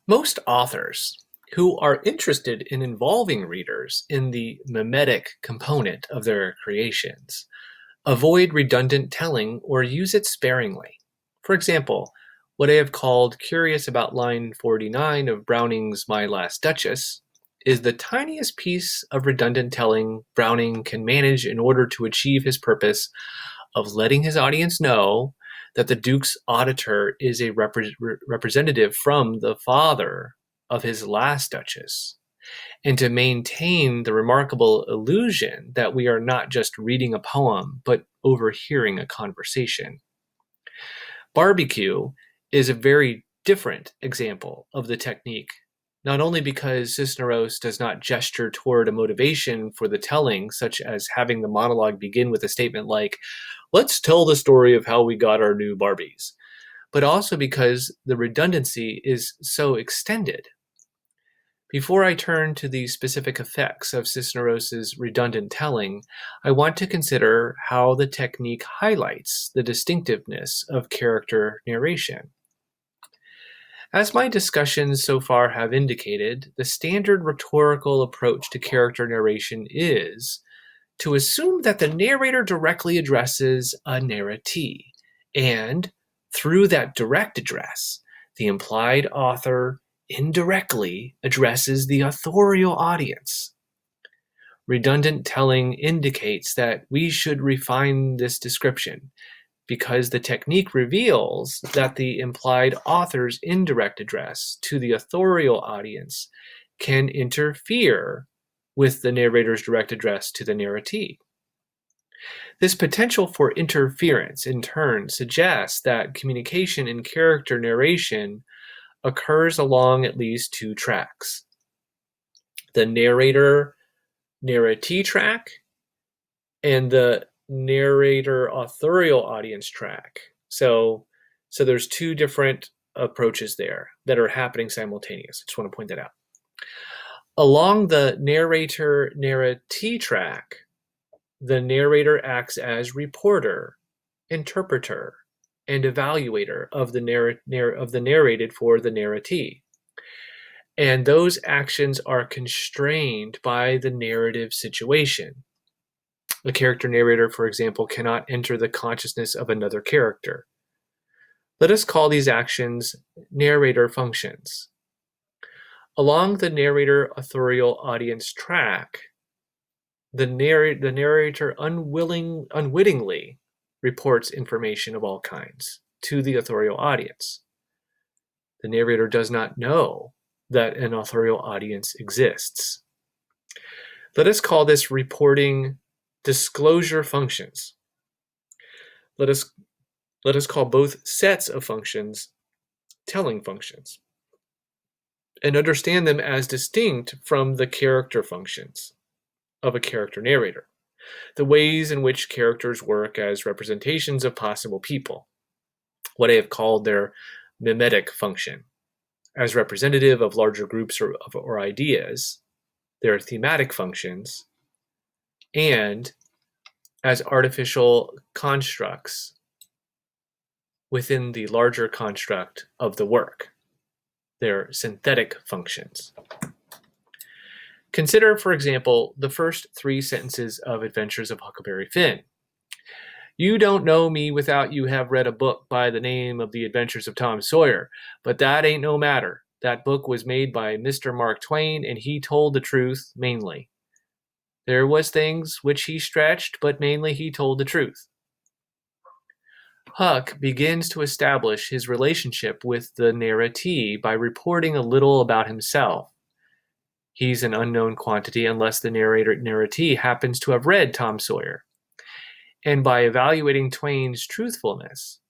Most authors who are interested in involving readers in the mimetic component of their creations avoid redundant telling or use it sparingly. For example, what I have called curious about line 49 of Browning's My Last Duchess is the tiniest piece of redundant telling Browning can manage in order to achieve his purpose of letting his audience know that the Duke's auditor is a representative from the father of his last Duchess, and to maintain the remarkable illusion that we are not just reading a poem, but overhearing a conversation. Barbecue is a very different example of the technique, not only because Cisneros does not gesture toward a motivation for the telling, such as having the monologue begin with a statement like, "Let's tell the story of how we got our new Barbies," but also because the redundancy is so extended. Before I turn to the specific effects of Cisneros's redundant telling, I want to consider how the technique highlights the distinctiveness of character narration. As my discussions so far have indicated, the standard rhetorical approach to character narration is to assume that the narrator directly addresses a narratee, and through that direct address, the implied author indirectly addresses the authorial audience. Redundant telling indicates that we should refine this description because the technique reveals that the implied author's indirect address to the authorial audience can interfere with the narrator's direct address to the narratee. This potential for interference, in turn, suggests that communication in character narration occurs along at least two tracks: the narrator-narratee track and the narrator-authorial audience track. So there's two different approaches there that are happening simultaneously. Just want to point that out. Along the narrator-narratee track, the narrator acts as reporter, interpreter, and evaluator of the narrated for the narratee. And those actions are constrained by the narrative situation. A character narrator, for example, cannot enter the consciousness of another character. Let us call these actions narrator functions. Along the narrator-authorial audience track, the narrator unwittingly reports information of all kinds to the authorial audience. The narrator does not know that an authorial audience exists. Let us call this reporting disclosure functions. Let us call both sets of functions telling functions, and understand them as distinct from the character functions of a character narrator, the ways in which characters work as representations of possible people, what I have called their mimetic function, as representative of larger groups or ideas, their thematic functions, and as artificial constructs within the larger construct of the work, their synthetic functions. Consider, for example, the first three sentences of Adventures of Huckleberry Finn. "You don't know me without you have read a book by the name of The Adventures of Tom Sawyer, but that ain't no matter. That book was made by Mr. Mark Twain, and he told the truth mainly. There was things which he stretched, but mainly he told the truth." Huck begins to establish his relationship with the narratee by reporting a little about himself. He's an unknown quantity unless the narratee happens to have read Tom Sawyer, and by evaluating Twain's truthfulness.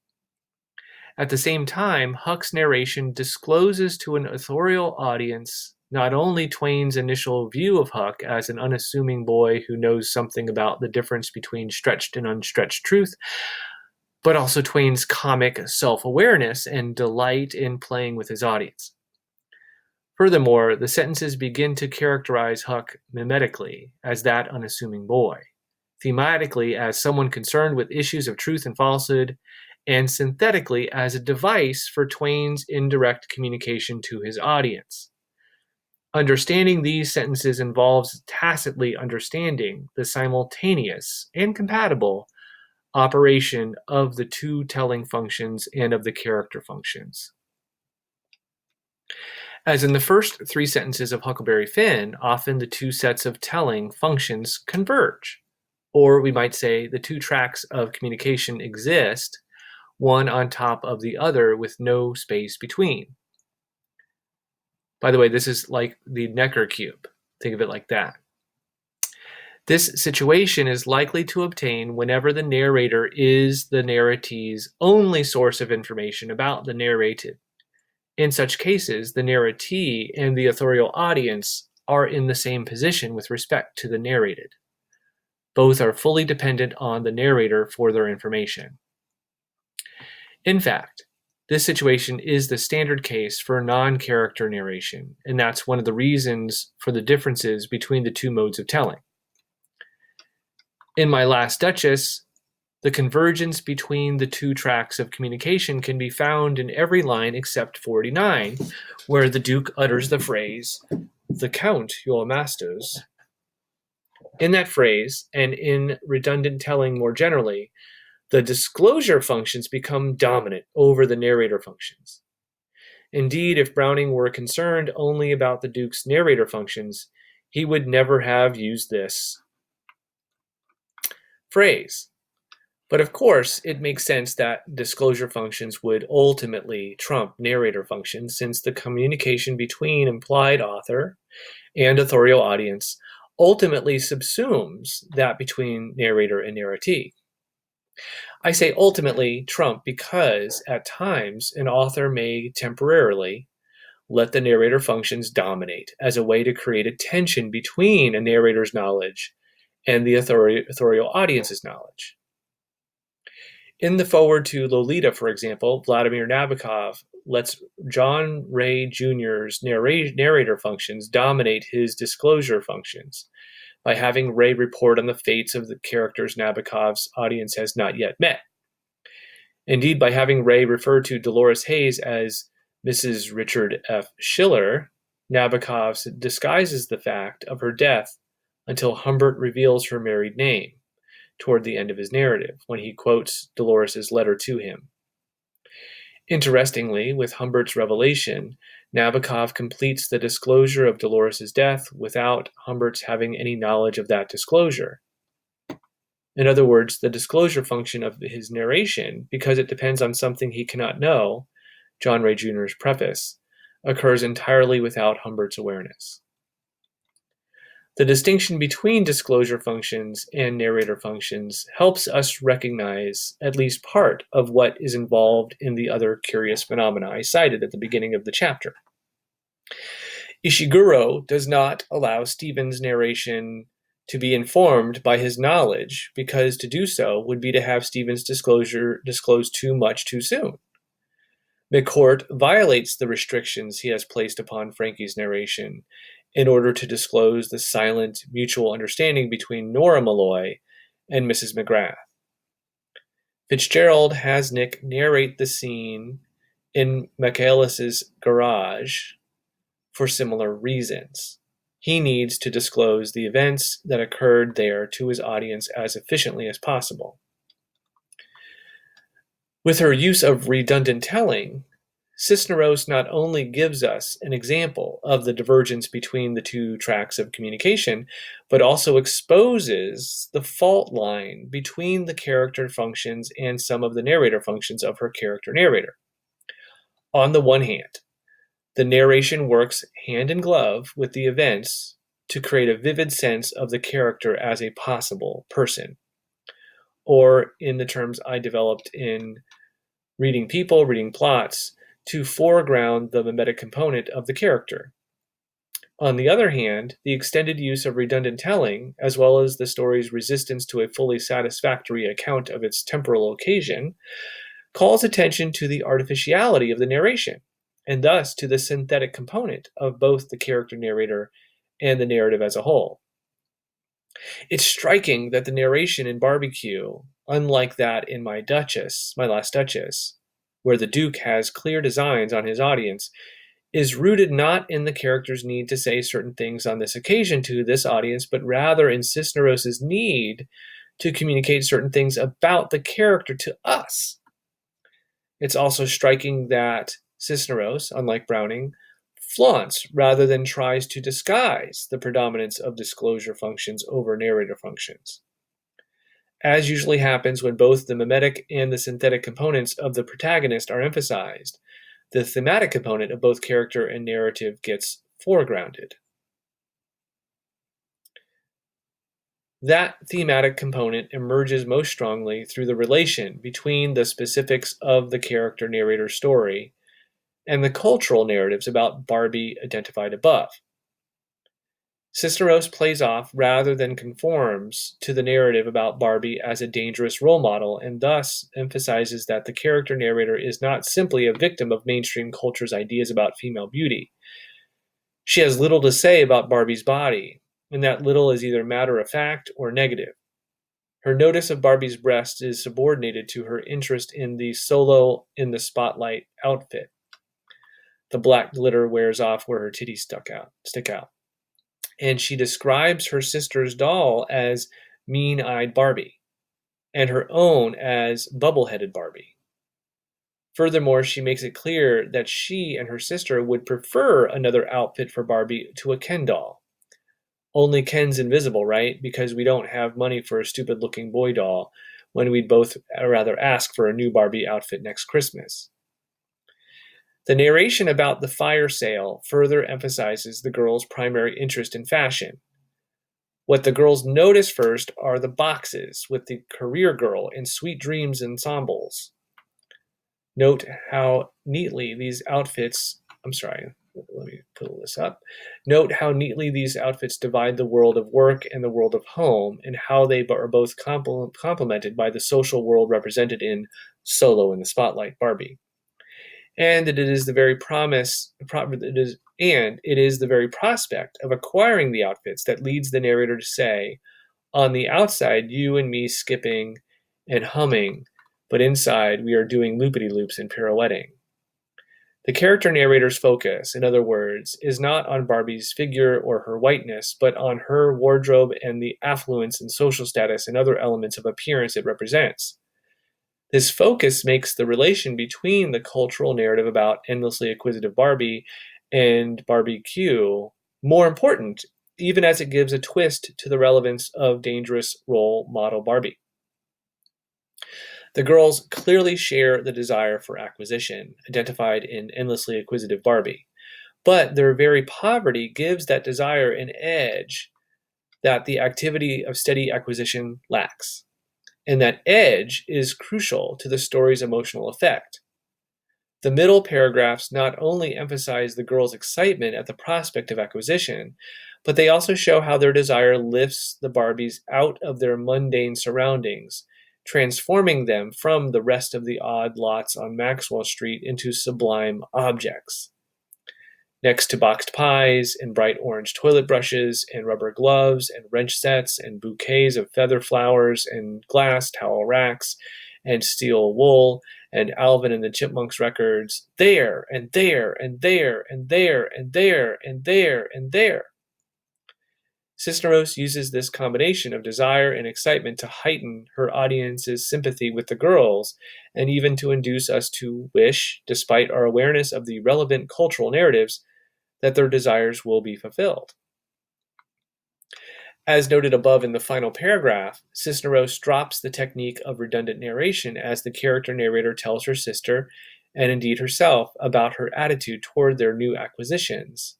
At the same time, Huck's narration discloses to an authorial audience not only Twain's initial view of Huck as an unassuming boy who knows something about the difference between stretched and unstretched truth, but also Twain's comic self-awareness and delight in playing with his audience. Furthermore, the sentences begin to characterize Huck mimetically as that unassuming boy, thematically as someone concerned with issues of truth and falsehood, and synthetically as a device for Twain's indirect communication to his audience. Understanding these sentences involves tacitly understanding the simultaneous and compatible operation of the two telling functions and of the character functions. As in the first three sentences of Huckleberry Finn, often the two sets of telling functions converge. Or we might say the two tracks of communication exist, one on top of the other with no space between. By the way, this is like the Necker cube. Think of it like that. This situation is likely to obtain whenever the narrator is the narratee's only source of information about the narrated. In such cases, the narratee and the authorial audience are in the same position with respect to the narrated. Both are fully dependent on the narrator for their information. In fact, this situation is the standard case for non-character narration, and that's one of the reasons for the differences between the two modes of telling. In My Last Duchess, the convergence between the two tracks of communication can be found in every line except 49, where the Duke utters the phrase, "The Count, your masters." In that phrase, and in redundant telling more generally, the disclosure functions become dominant over the narrator functions. Indeed, if Browning were concerned only about the Duke's narrator functions, he would never have used this phrase. But of course, it makes sense that disclosure functions would ultimately trump narrator functions, since the communication between implied author and authorial audience ultimately subsumes that between narrator and narratee. I say ultimately trump because at times an author may temporarily let the narrator functions dominate as a way to create a tension between a narrator's knowledge and the authorial audience's knowledge. In the foreword to Lolita, for example, Vladimir Nabokov lets John Ray Jr.'s narrator functions dominate his disclosure functions by having Ray report on the fates of the characters Nabokov's audience has not yet met. Indeed, by having Ray refer to Dolores Hayes as Mrs. Richard F. Schiller, Nabokov disguises the fact of her death until Humbert reveals her married name toward the end of his narrative, when he quotes Dolores's letter to him. Interestingly, with Humbert's revelation, Nabokov completes the disclosure of Dolores's death without Humbert's having any knowledge of that disclosure. In other words, the disclosure function of his narration, because it depends on something he cannot know, John Ray Jr.'s preface, occurs entirely without Humbert's awareness. The distinction between disclosure functions and narrator functions helps us recognize at least part of what is involved in the other curious phenomena I cited at the beginning of the chapter. Ishiguro does not allow Stephen's narration to be informed by his knowledge, because to do so would be to have Stephen's disclosure disclosed too much too soon. McCourt violates the restrictions he has placed upon Frankie's narration in order to disclose the silent mutual understanding between Nora Malloy and Mrs. McGrath. Fitzgerald has Nick narrate the scene in Michaelis's garage for similar reasons. He needs to disclose the events that occurred there to his audience as efficiently as possible. With her use of redundant telling, Cisneros not only gives us an example of the divergence between the two tracks of communication, but also exposes the fault line between the character functions and some of the narrator functions of her character narrator. On the one hand, the narration works hand in glove with the events to create a vivid sense of the character as a possible person, or in the terms I developed in Reading People, Reading Plots, to foreground the mimetic component of the character. On the other hand, the extended use of redundant telling, as well as the story's resistance to a fully satisfactory account of its temporal occasion, calls attention to the artificiality of the narration, and thus to the synthetic component of both the character narrator and the narrative as a whole. It's striking that the narration in Barbecue, unlike that in My Last Duchess, where the Duke has clear designs on his audience, is rooted not in the character's need to say certain things on this occasion to this audience, but rather in Cisneros' need to communicate certain things about the character to us. It's also striking that Cisneros, unlike Browning, flaunts rather than tries to disguise the predominance of disclosure functions over narrator functions. As usually happens when both the mimetic and the synthetic components of the protagonist are emphasized, the thematic component of both character and narrative gets foregrounded. That thematic component emerges most strongly through the relation between the specifics of the character-narrator story and the cultural narratives about Barbie identified above. Cisneros plays off rather than conforms to the narrative about Barbie as a dangerous role model, and thus emphasizes that the character narrator is not simply a victim of mainstream culture's ideas about female beauty. She has little to say about Barbie's body, and that little is either matter of fact or negative. Her notice of Barbie's breasts is subordinated to her interest in the solo in the spotlight outfit. The black glitter wears off where her titties stick out. And she describes her sister's doll as mean-eyed Barbie, and her own as bubble-headed Barbie. Furthermore, she makes it clear that she and her sister would prefer another outfit for Barbie to a Ken doll. Only Ken's invisible, right? Because we don't have money for a stupid-looking boy doll when we'd both rather ask for a new Barbie outfit next Christmas. The narration about the fire sale further emphasizes the girls' primary interest in fashion. What the girls notice first are the boxes with the career girl and Sweet Dreams ensembles. Note how neatly these outfits, let me pull this up. Note how neatly these outfits divide the world of work and the world of home, and how they are both complemented by the social world represented in Solo in the Spotlight, Barbie. And it is the very prospect of acquiring the outfits that leads the narrator to say, on the outside, you and me skipping and humming, but inside we are doing loopity-loops and pirouetting. The character narrator's focus, in other words, is not on Barbie's figure or her whiteness, but on her wardrobe and the affluence and social status and other elements of appearance it represents. This focus makes the relation between the cultural narrative about endlessly acquisitive Barbie and Barbecue more important, even as it gives a twist to the relevance of dangerous role model Barbie. The girls clearly share the desire for acquisition, identified in endlessly acquisitive Barbie, but their very poverty gives that desire an edge that the activity of steady acquisition lacks. And that edge is crucial to the story's emotional effect. The middle paragraphs not only emphasize the girls' excitement at the prospect of acquisition, but they also show how their desire lifts the Barbies out of their mundane surroundings, transforming them from the rest of the odd lots on Maxwell Street into sublime objects. Next to boxed pies and bright orange toilet brushes and rubber gloves and wrench sets and bouquets of feather flowers and glass towel racks and steel wool and Alvin and the Chipmunks records, there and there and there and there and there and there and there. Cisneros uses this combination of desire and excitement to heighten her audience's sympathy with the girls, and even to induce us to wish, despite our awareness of the relevant cultural narratives, that their desires will be fulfilled. As noted above in the final paragraph, Cisneros drops the technique of redundant narration as the character narrator tells her sister, and indeed herself, about her attitude toward their new acquisitions.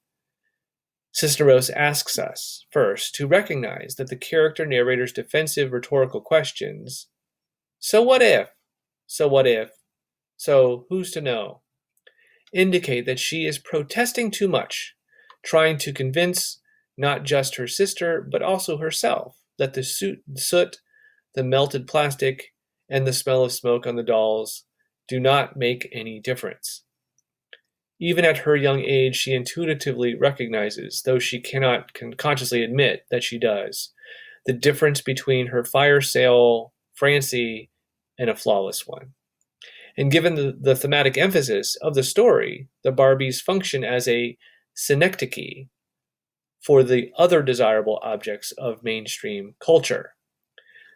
Cisneros asks us, first, to recognize that the character narrator's defensive rhetorical questions, so what if, so what if, so who's to know, indicate that she is protesting too much, trying to convince not just her sister, but also herself, that the soot, the melted plastic, and the smell of smoke on the dolls do not make any difference. Even at her young age, she intuitively recognizes, though she cannot consciously admit that she does, the difference between her fire sale Francie and a flawless one. And given the thematic emphasis of the story, the Barbies function as a synecdoche for the other desirable objects of mainstream culture.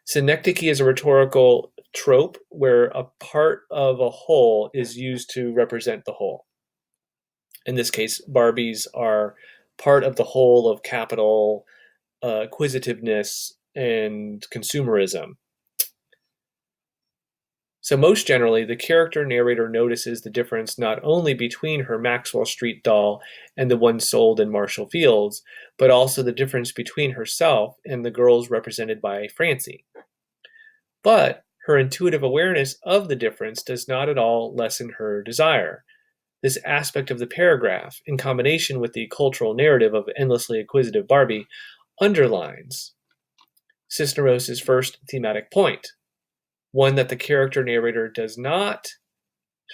Synecdoche is a rhetorical trope where a part of a whole is used to represent the whole. In this case, Barbies are part of the whole of capital, acquisitiveness, and consumerism. So most generally, the character narrator notices the difference not only between her Maxwell Street doll and the one sold in Marshall Fields, but also the difference between herself and the girls represented by Francie. But her intuitive awareness of the difference does not at all lessen her desire. This aspect of the paragraph, in combination with the cultural narrative of endlessly acquisitive Barbie, underlines Cisneros' first thematic point, one that the character narrator does not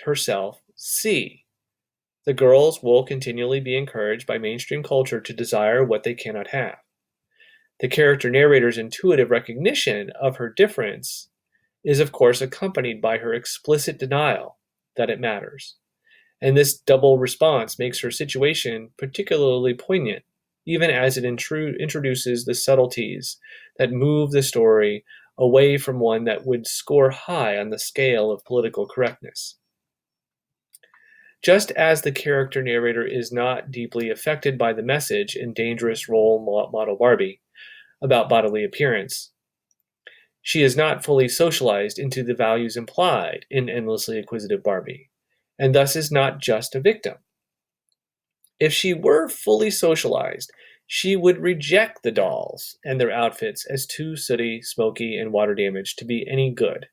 herself see. The girls will continually be encouraged by mainstream culture to desire what they cannot have. The character narrator's intuitive recognition of her difference is, of course, accompanied by her explicit denial that it matters. And this double response makes her situation particularly poignant, even as it introduces the subtleties that move the story away from one that would score high on the scale of political correctness. Just as the character narrator is not deeply affected by the message in Dangerous Role Model Barbie about bodily appearance, she is not fully socialized into the values implied in Endlessly Acquisitive Barbie, and thus is not just a victim. If she were fully socialized, she would reject the dolls and their outfits as too sooty, smoky, and water damaged to be any good.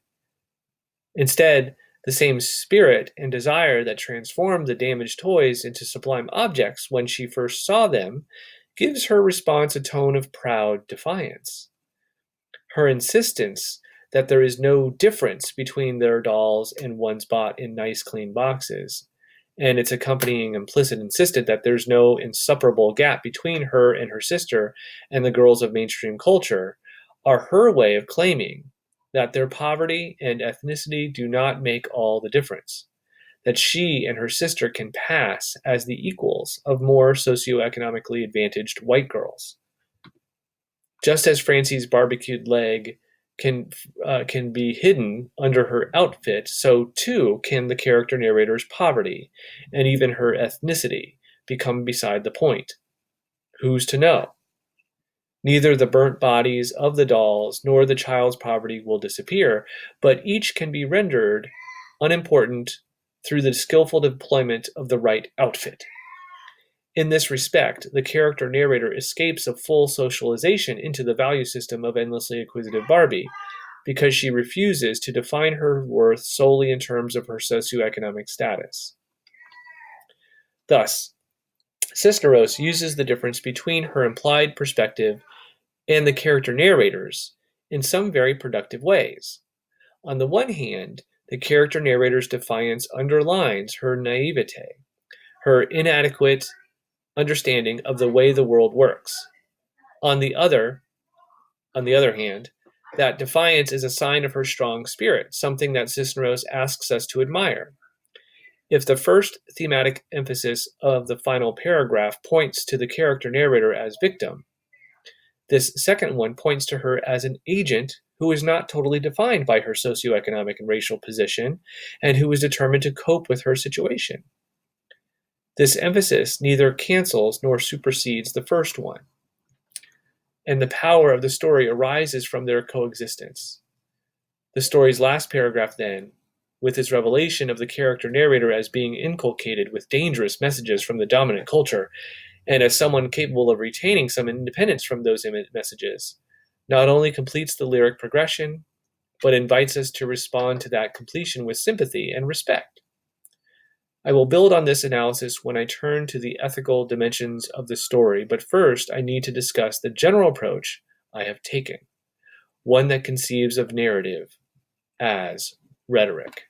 Instead, the same spirit and desire that transformed the damaged toys into sublime objects when she first saw them gives her response a tone of proud defiance. Her insistence that there is no difference between their dolls and ones bought in nice, clean boxes, and its accompanying implicit insistence that there's no insuperable gap between her and her sister and the girls of mainstream culture, are her way of claiming that their poverty and ethnicity do not make all the difference, that she and her sister can pass as the equals of more socioeconomically advantaged white girls. Just as Francie's barbecued leg can be hidden under her outfit, so too can the character narrator's poverty and even her ethnicity become beside the point. Who's to know? Neither the burnt bodies of the dolls nor the child's poverty will disappear, but each can be rendered unimportant through the skillful deployment of the right outfit. In this respect, the character narrator escapes a full socialization into the value system of Endlessly Acquisitive Barbie because she refuses to define her worth solely in terms of her socioeconomic status. Thus, Cisneros uses the difference between her implied perspective and the character narrators in some very productive ways. On the one hand, the character narrator's defiance underlines her naivete, her inadequate understanding of the way the world works. On the other hand, that defiance is a sign of her strong spirit, something that Cisneros asks us to admire. If the first thematic emphasis of the final paragraph points to the character narrator as victim, this second one points to her as an agent who is not totally defined by her socioeconomic and racial position and who is determined to cope with her situation. This emphasis neither cancels nor supersedes the first one, and the power of the story arises from their coexistence. The story's last paragraph, then, with its revelation of the character narrator as being inculcated with dangerous messages from the dominant culture, and as someone capable of retaining some independence from those messages, not only completes the lyric progression, but invites us to respond to that completion with sympathy and respect. I will build on this analysis when I turn to the ethical dimensions of the story, but first I need to discuss the general approach I have taken, one that conceives of narrative as rhetoric.